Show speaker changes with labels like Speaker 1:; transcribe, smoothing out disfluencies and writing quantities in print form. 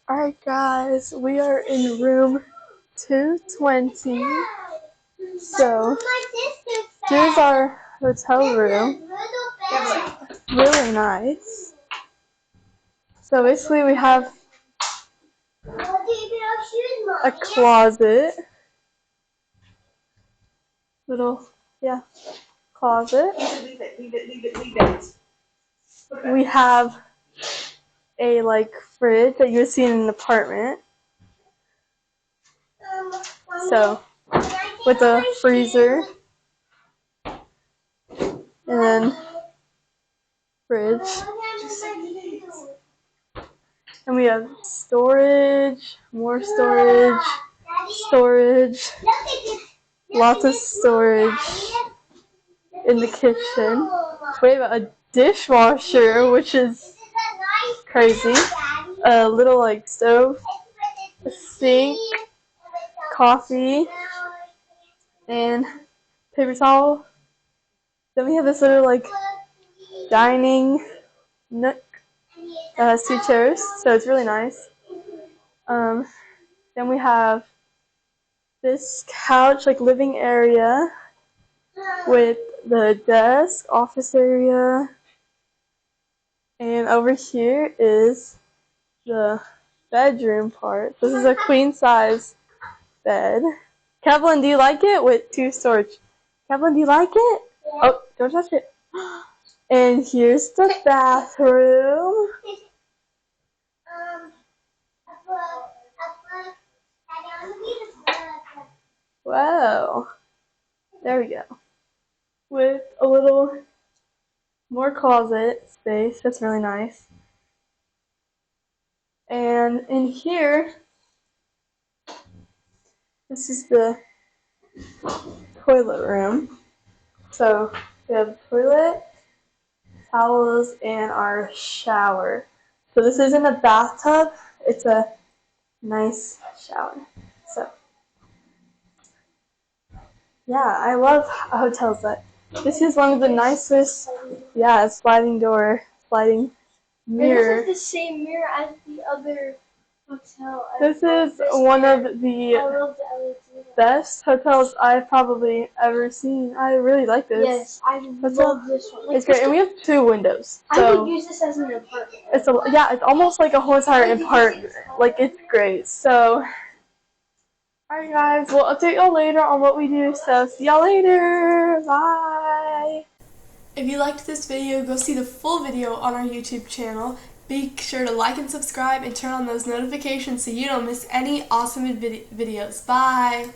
Speaker 1: Alright guys, we are in room 220. So, here's our hotel room. Really nice. So basically we have a closet. Closet.
Speaker 2: Leave it.
Speaker 1: We have a fridge that you would see in an apartment. So, with a freezer. And then fridge. And we have storage, more storage, lots of storage in the kitchen. We have a dishwasher, which is crazy. A little stove, a sink, coffee, and paper towel. Then we have this little dining nook that has 2 chairs, so it's really nice. Then we have this couch, living area with the desk, office area, and over here is the bedroom part. This is a queen size bed. Kevlin, do you like it? With 2 storage. Kevlin, do you like it? Yeah. Oh, don't touch it. And here's the bathroom. Wow. There we go. With a little more closet space. That's really nice. And in here, this is the toilet room. So we have a toilet, towels, and our shower. So this isn't a bathtub, it's a nice shower. So yeah, I love hotels that this is one of the nicest, sliding door, sliding mirror.
Speaker 3: This is the same mirror as the other hotel.
Speaker 1: This is one of the best hotels I've probably ever seen. I really like this.
Speaker 3: Yes, I love this one.
Speaker 1: It's great, and we have 2 windows. So
Speaker 3: I would use this as an apartment.
Speaker 1: It's almost like a whole entire apartment. It's great. So, alright guys, well I'll update y'all later on what we do. So see y'all later. Bye. If you liked this video, go see the full video on our YouTube channel. Be sure to like and subscribe and turn on those notifications so you don't miss any awesome videos. Bye!